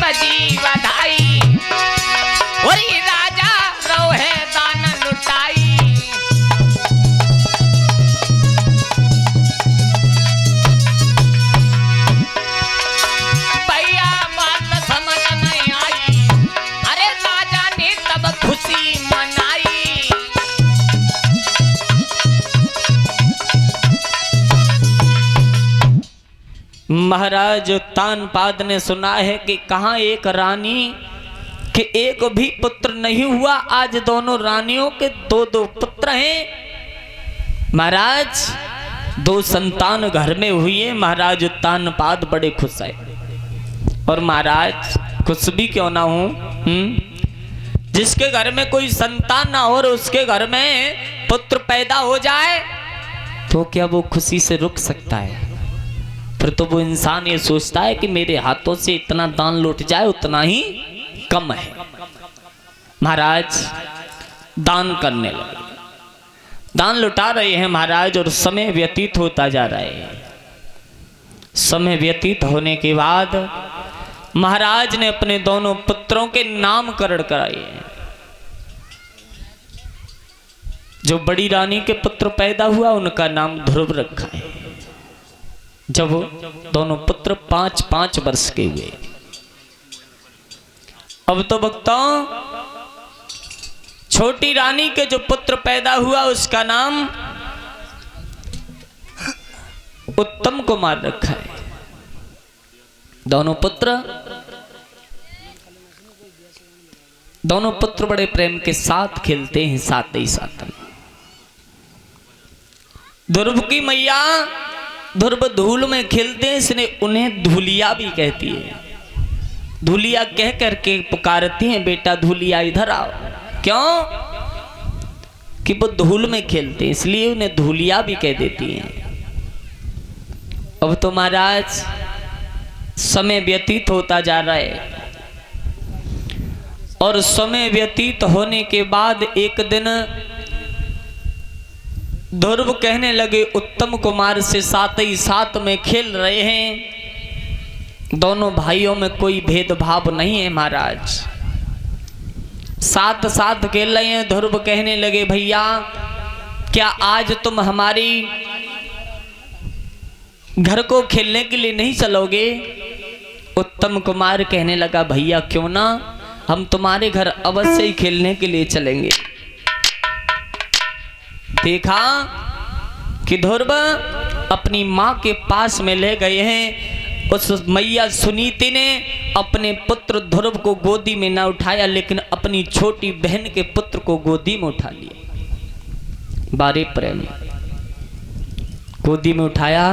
बजी बधाई और ये राजा रोहे दान लुटाई। भैया बात समझ नहीं आई, अरे राजा ने तब खुशी मनाई। महाराज तानपाद ने सुना है कि कहाँ एक रानी के एक भी पुत्र नहीं हुआ, आज दोनों रानियों के दो दो पुत्र हैं। महाराज दो संतान घर में हुई है। महाराज तानपाद बड़े खुश है। और महाराज खुश भी क्यों ना हो, जिसके घर में कोई संतान ना हो और उसके घर में पुत्र पैदा हो जाए तो क्या वो खुशी से रुक सकता है? फिर तो वो इंसान ये सोचता है कि मेरे हाथों से इतना दान लुट जाए उतना ही कम है। महाराज दान करने लगे, दान लुटा रहे हैं महाराज, और समय व्यतीत होता जा रहा है। समय व्यतीत होने के बाद महाराज ने अपने दोनों पुत्रों के नामकरण कराए। जो बड़ी रानी के पुत्र पैदा हुआ उनका नाम ध्रुव रखा है। जब दोनों पुत्र 5-5 वर्ष के हुए, अब तो भक्तों छोटी रानी के जो पुत्र पैदा हुआ उसका नाम उत्तम कुमार रखा है। दोनों पुत्र बड़े प्रेम के साथ खेलते हैं साथ ही साथ में। ध्रुव की मैया ध्रुव धूल में खेलते हैं, इसलिए उन्हें धूलिया भी कहती है। धूलिया कह करके पुकारती हैं, बेटा धूलिया इधर आओ। क्यों? कि वो धूल में खेलते हैं, इसलिए उन्हें धूलिया भी कह देती हैं। अब तो महाराज समय व्यतीत होता जा रहा है, और समय व्यतीत होने के बाद एक दिन ध्रुव कहने लगे उत्तम कुमार से साथ ही साथ में खेल रहे हैं। दोनों भाइयों में कोई भेदभाव नहीं है महाराज, साथ साथ खेल रहे हैं। ध्रुव कहने लगे भैया क्या आज तुम हमारी घर को खेलने के लिए नहीं चलोगे? उत्तम कुमार कहने लगा भैया क्यों ना, हम तुम्हारे घर अवश्य ही खेलने के लिए चलेंगे। देखा कि ध्रुव अपनी माँ के पास में ले गए हैं। उस मैया सुनीति ने अपने पुत्र ध्रुव को गोदी में ना उठाया, लेकिन अपनी छोटी बहन के पुत्र को गोदी में उठा लिया। बारे प्रेम गोदी में उठाया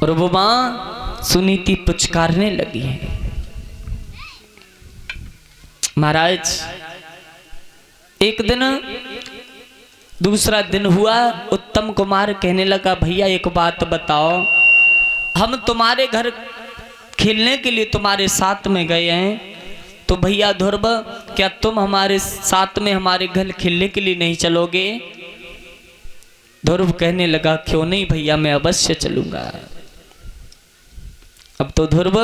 और वो माँ सुनीति पुचकारने लगी है। महाराज एक दिन दूसरा दिन हुआ, उत्तम कुमार कहने लगा भैया एक बात बताओ, हम तुम्हारे घर खेलने के लिए तुम्हारे साथ में गए हैं, तो भैया ध्रुव क्या तुम हमारे साथ में हमारे घर खेलने के लिए नहीं चलोगे? ध्रुव कहने लगा क्यों नहीं भैया, मैं अवश्य चलूंगा। अब तो ध्रुव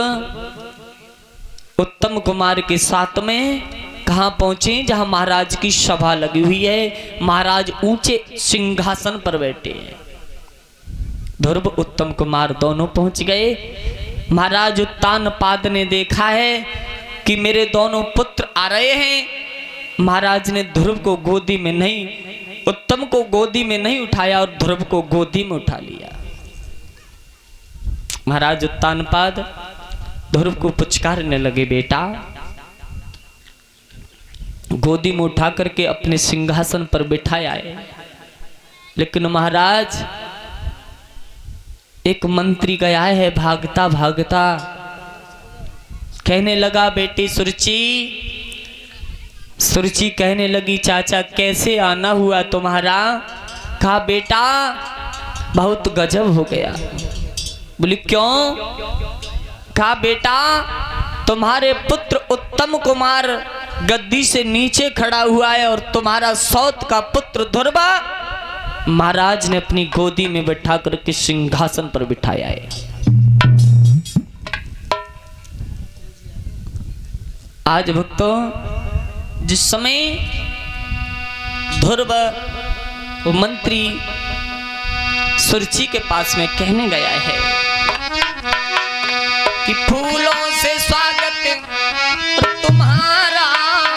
उत्तम कुमार के साथ में कहाँ पहुंचे? जहां महाराज की सभा लगी हुई है, महाराज ऊंचे सिंहासन पर बैठे हैं। ध्रुव उत्तम कुमार दोनों पहुंच गए। महाराज तानपाद ने देखा है कि मेरे दोनों पुत्र आ रहे हैं। महाराज ने ध्रुव को गोदी में नहीं, उत्तम को गोदी में नहीं उठाया और ध्रुव को गोदी में उठा लिया। महाराज तानपाद ध्रुव को पुचकारने लगे बेटा, गोदी में उठा करके अपने सिंहासन पर बिठाया है। लेकिन महाराज एक मंत्री गया है भागता भागता, कहने लगा बेटी सुरुचि। सुरुचि कहने लगी चाचा कैसे आना हुआ तुम्हारा? कहा बेटा बहुत गजब हो गया। बोली क्यों? कहा बेटा तुम्हारे पुत्र उत्तम कुमार गद्दी से नीचे खड़ा हुआ है और तुम्हारा सौत का पुत्र ध्रुव महाराज ने अपनी गोदी में बैठा करके सिंहासन पर बिठाया है। आज भक्तों जिस समय ध्रुव वो मंत्री सुरुचि के पास में कहने गया है कि